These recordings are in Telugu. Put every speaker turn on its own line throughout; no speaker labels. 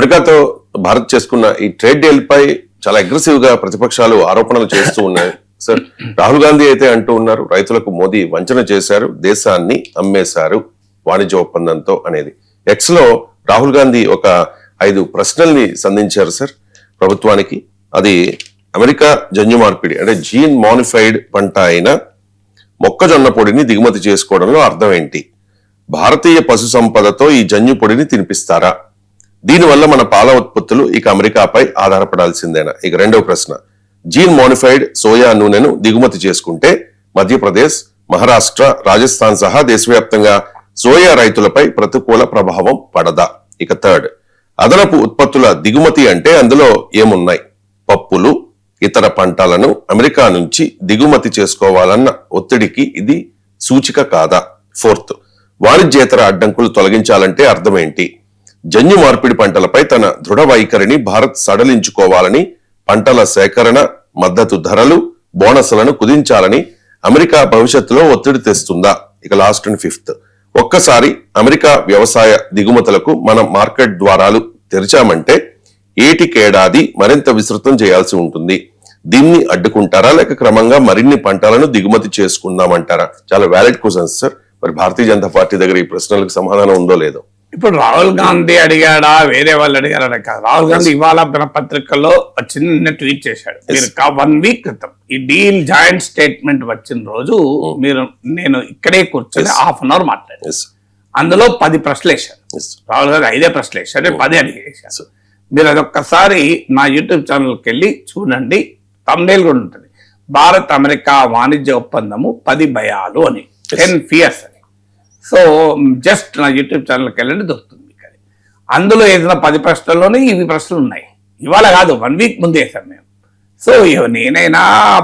అమెరికాతో భారత్ చేసుకున్న ఈ ట్రేడ్ డీల్ పై చాలా అగ్రెసివ్ గా ప్రతిపక్షాలు ఆరోపణలు చేస్తూ ఉన్నాయి సార్. రాహుల్ గాంధీ అయితే అంటూ ఉన్నారు, రైతులకు మోదీ వంచన చేశారు, దేశాన్ని అమ్మేశారు వాణిజ్య ఒప్పందంతో అనేది. ఎక్స్ లో రాహుల్ గాంధీ ఒక 5 ప్రశ్నల్ని సంధించారు సార్ ప్రభుత్వానికి. అది అమెరికా జన్యు మార్పిడి అంటే జీన్ మాడిఫైడ్ పంట అయిన మొక్కజొన్న పొడిని దిగుమతి చేసుకోవడంలో అర్థం ఏంటి? భారతీయ పశు సంపదతో ఈ జన్యు పొడిని తినిపిస్తారా? దీనివల్ల మన పాల ఉత్పత్తులు ఇక అమెరికాపై ఆధారపడాల్సిందేనా? ఇక రెండవ ప్రశ్న, జీన్ మోడిఫైడ్ సోయా నూనెను దిగుమతి చేసుకుంటే మధ్యప్రదేశ్, మహారాష్ట్ర, రాజస్థాన్ సహా దేశవ్యాప్తంగా సోయా రైతులపై ప్రతికూల ప్రభావం పడదా? ఇక థర్డ్, అదనపు ఉత్పత్తుల దిగుమతి అంటే అందులో ఏమున్నాయి? పప్పులు, ఇతర పంటలను అమెరికా నుంచి దిగుమతి చేసుకోవాలన్న ఒత్తిడికి ఇది సూచిక కాదా? ఫోర్త్, వాణిజ్యేతర అడ్డంకులు తొలగించాలంటే అర్థమేంటి? జన్యు మార్పిడి పంటలపై తన దృఢ వైఖరిని భారత్ సడలించుకోవాలని, పంటల సేకరణ, మద్దతు ధరలు, బోనస్లను కుదించాలని అమెరికా భవిష్యత్తులో ఒత్తిడి తెస్తుందా? ఇక లాస్ట్ అండ్ ఫిఫ్త్, ఒక్కసారి అమెరికా వ్యవసాయ దిగుమతులకు మనం మార్కెట్ ద్వారాలు తెరిచామంటే ఏటికేడాది మరింత విస్తృతం చేయాల్సి ఉంటుంది. దీన్ని అడ్డుకుంటారా లేక క్రమంగా మరిన్ని పంటలను దిగుమతి చేసుకుందామంటారా? చాలా వ్యాలిడ్ క్వశ్చన్స్ సార్. మరి భారతీయ జనతా పార్టీ దగ్గర ఈ ప్రశ్నలకు సమాధానం ఉందో లేదో.
ఇప్పుడు రాహుల్ గాంధీ అడిగాడా, వేరే వాళ్ళు అడిగారా కాదు. రాహుల్ గాంధీ ఇవాళ పత్రికల్లో చిన్న ట్వీట్ చేశాడు. మీరు 1 వీక్ క్రితం ఈ డీల్ జాయింట్ స్టేట్మెంట్ వచ్చిన రోజు నేను ఇక్కడే కూర్చొని ½ అన్ అవర్ మాట్లాడాను. అందులో 10 ప్రశ్నలు వేశాను. రాహుల్ గాంధీ 5 ప్రశ్నలు వేశాడు, 10 అడిగేశాను. మీరు అదొక్కసారి నా యూట్యూబ్ ఛానల్కి వెళ్ళి చూడండి, తమ్నెయిల్ కూడా ఉంటుంది. భారత్ అమెరికా వాణిజ్య ఒప్పందము 10 భయాలు అని, 10 ఫియర్స్ అని. సో జస్ట్ నా యూట్యూబ్ ఛానల్కి వెళ్ళండి, దొరుకుతుంది మీకు. అది అందులో ఏదైనా 10 ప్రశ్నల్లోనే ఇవి ప్రశ్నలు ఉన్నాయి. ఇవాళ కాదు, 1 వీక్ ముందే వేసాం మేము. సో నేనైనా,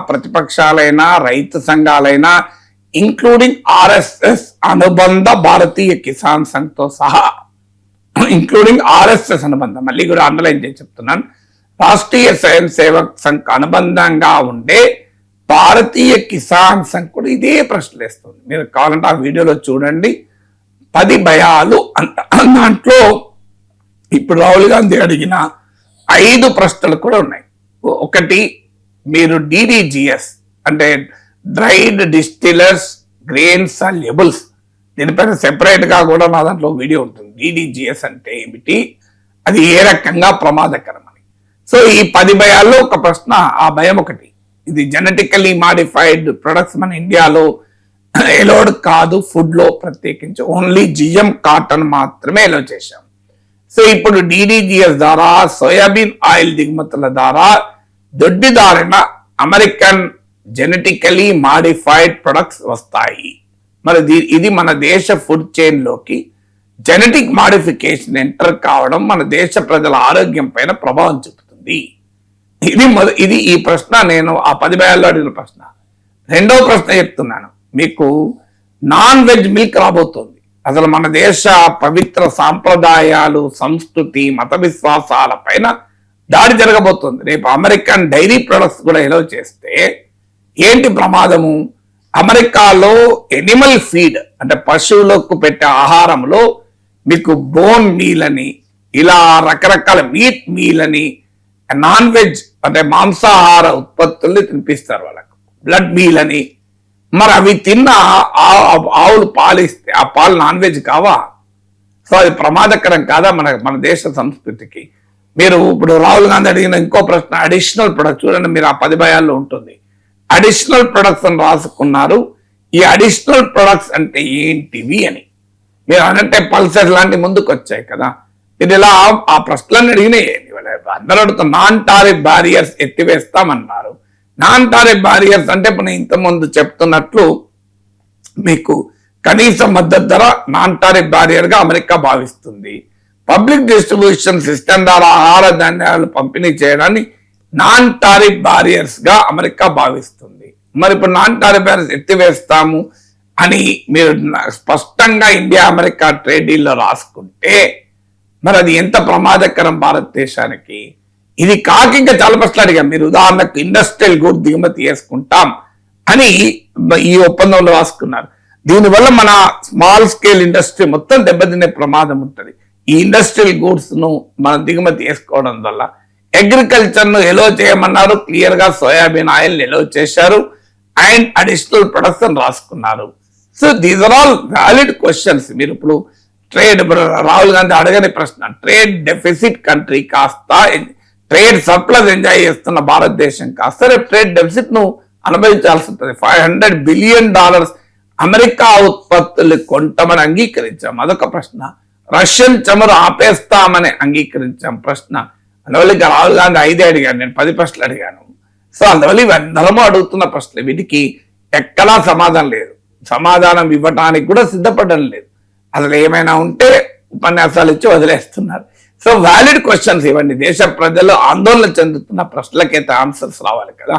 ప్రతిపక్షాలైనా, రైతు సంఘాలైనా, ఇంక్లూడింగ్ ఆర్ఎస్ఎస్ అనుబంధ భారతీయ కిసాన్ సంఘ్తో సహా, ఇంక్లూడింగ్ ఆర్ఎస్ఎస్ అనుబంధం, మళ్ళీ కూడా అండర్లైన్ చేసి చెప్తున్నాను, రాష్ట్రీయ స్వయం సేవక్ సంఘ్ అనుబంధంగా ఉండే భారతీయ కిసాన్ సంఘ్ కూడా ఇదే ప్రశ్నలు వేస్తుంది. మీరు కావాలంటే ఆ వీడియోలో చూడండి. 10 భయాలు అంట. దాంట్లో ఇప్పుడు రాహుల్ గాంధీ అడిగిన 5 ప్రశ్నలు కూడా ఉన్నాయి. ఒకటి, మీరు DDGS అంటే డ్రైడ్ డిస్టిలర్స్ గ్రెయిన్ సాల్యుబుల్స్, దీనిపైన సెపరేట్ గా కూడా మా దాంట్లో వీడియో ఉంటుంది. DDGS అంటే ఏమిటి, అది ఏ రకంగా ప్రమాదకరం అని. సో ఈ 10 భయాల్లో ఒక ప్రశ్న, ఆ భయం ఒకటి, ఇది జెనెటికల్లీ మాడిఫైడ్ ప్రొడక్ట్స్ మన ఇండియాలో ఎలోడ్ కాదు. ఫుడ్ లో ప్రత్యేకించి ఓన్లీ GM కాటన్ మాత్రమే ఎలో చేశాం. సో ఇప్పుడు DDGS ద్వారా సోయాబీన్ ఆయిల్ దిగుమతుల ద్వారా దొడ్డిదారిన అమెరికన్ జెనెటికల్లీ మాడిఫైడ్ ప్రొడక్ట్స్ వస్తాయి. మరి ఇది మన దేశ ఫుడ్ చైన్ లోకి జెనెటిక్ మాడిఫికేషన్ ఎంటర్ కావడం మన దేశ ప్రజల ఆరోగ్యం పైన ప్రభావం చూపుతుంది. ఇది ఈ ప్రశ్న, నేను ఆ 10 భయాల్లో అడిగిన ప్రశ్న. రెండవ ప్రశ్న చెప్తున్నాను మీకు, నాన్ వెజ్ మిల్క్ రాబోతోంది. అసలు మన దేశ పవిత్ర సాంప్రదాయాలు, సంస్కృతి, మత విశ్వాసాల పైన దాడి జరగబోతోంది. రేపు అమెరికన్ డైరీ ప్రొడక్ట్స్ కూడా ఎలో చేస్తే ఏంటి ప్రమాదము? అమెరికాలో ఎనిమల్ ఫీడ్ అంటే పశువులకు పెట్టే ఆహారంలో మీకు బోన్ మీల్ అని, ఇలా రకరకాల మీట్ మీల్ అని, నాన్ వెజ్ అంటే మాంసాహార ఉత్పత్తుల్ని తినిపిస్తారు వాళ్ళకు, బ్లడ్ మీల్ అని. మరి అవి తిన్న ఆవులు పాలిస్తే ఆ పాలు నాన్ వెజ్ కావా? సో అది ప్రమాదకరం కాదా మన దేశ సంస్కృతికి? మీరు ఇప్పుడు రాహుల్ గాంధీ అడిగిన ఇంకో ప్రశ్న, అడిషనల్ ప్రొడక్ట్స్ చూడండి, మీరు ఆ 10 భయాల్లో ఉంటుంది. అడిషనల్ ప్రొడక్ట్స్ అని రాసుకున్నారు. ఈ అడిషనల్ ప్రొడక్ట్స్ అంటే ఏంటివి అని మీరు అనంటే పల్సర్ లాంటి ముందుకు వచ్చాయి కదా. మీరు ఇలా ఆ ప్రశ్నలను అడిగినాయి. అందరూ అడుగుతాం, నాన్ టారిఫ్ బ్యారియర్స్ ఎత్తివేస్తామన్నారు. నాన్ టారిఫ్ బ్యారియర్స్ అంటే ఇప్పుడు నేను ఇంతకుముందు చెప్తున్నట్లు మీకు కనీస మద్దతు ధర నాన్ టారిఫ్ బ్యారియర్ గా అమెరికా భావిస్తుంది. పబ్లిక్ డిస్ట్రిబ్యూషన్ సిస్టమ్ ద్వారా ఆహార ధాన్యాలు పంపిణీ చేయడాన్ని నాన్ టారిఫ్ బ్యారియర్స్ గా అమెరికా భావిస్తుంది. మరి ఇప్పుడు నాన్ టారిఫ్ బ్యారియర్స్ ఎత్తివేస్తాము అని మీరు స్పష్టంగా ఇండియా అమెరికా ట్రేడ్ డీల్లో రాసుకుంటే మరి అది ఎంత ప్రమాదకరం భారతదేశానికి? ఇది కాక ఇంకా చాలా ప్రశ్నలు అడిగాం. మీరు ఉదాహరణకు ఇండస్ట్రియల్ గుడ్ దిగుమతి చేసుకుంటాం అని ఈ ఒప్పందంలో రాసుకున్నారు. దీనివల్ల మన స్మాల్ స్కేల్ ఇండస్ట్రీ మొత్తం దెబ్బతినే ప్రమాదం ఉంటుంది. ఈ ఇండస్ట్రియల్ గూడ్స్ ను మనం దిగుమతి చేసుకోవడం వల్ల అగ్రికల్చర్ ను ఎలో చేయమన్నారు, క్లియర్ గా సోయాబీన్ ఆయిల్ ఎలో చేశారు అండ్ అడిషనల్ ప్రొడక్షన్ రాసుకున్నారు. So these are all valid questions. మీరు ఇప్పుడు ట్రేడ్, రాహుల్ గాంధీ అడగని ప్రశ్న, ట్రేడ్ డెఫిసిట్ కంట్రీ కాస్త ట్రేడ్ సర్ప్లస్ ఎంజాయ్ చేస్తున్న భారతదేశం కాస్త రేపు ట్రేడ్ డెఫిసిట్ ను అనుభవించాల్సి ఉంటుంది. $500 బిలియన్ అమెరికా ఉత్పత్తులు కొంటామని అంగీకరించాం, అదొక ప్రశ్న. రష్యన్ చమురు ఆపేస్తామని అంగీకరించాం, ప్రశ్న. అందువల్ల ఇక రాహుల్ గాంధీ 5 అడిగాను, నేను 10 ప్రశ్నలు అడిగాను. సో అందువల్ల ఇవన్నీ అడుగుతున్న ప్రశ్నలు, వీటికి ఎక్కడా సమాధానం లేదు, సమాధానం ఇవ్వటానికి కూడా సిద్ధపడడం లేదు. అసలు ఏమైనా ఉంటే ఉపన్యాసాలు ఇచ్చి వదిలేస్తున్నారు. సో వ్యాలిడ్ క్వశ్చన్స్ ఇవ్వండి, దేశ ప్రజలు ఆందోళన చెందుతున్న ప్రశ్నలకైతే ఆన్సర్స్ రావాలి కదా.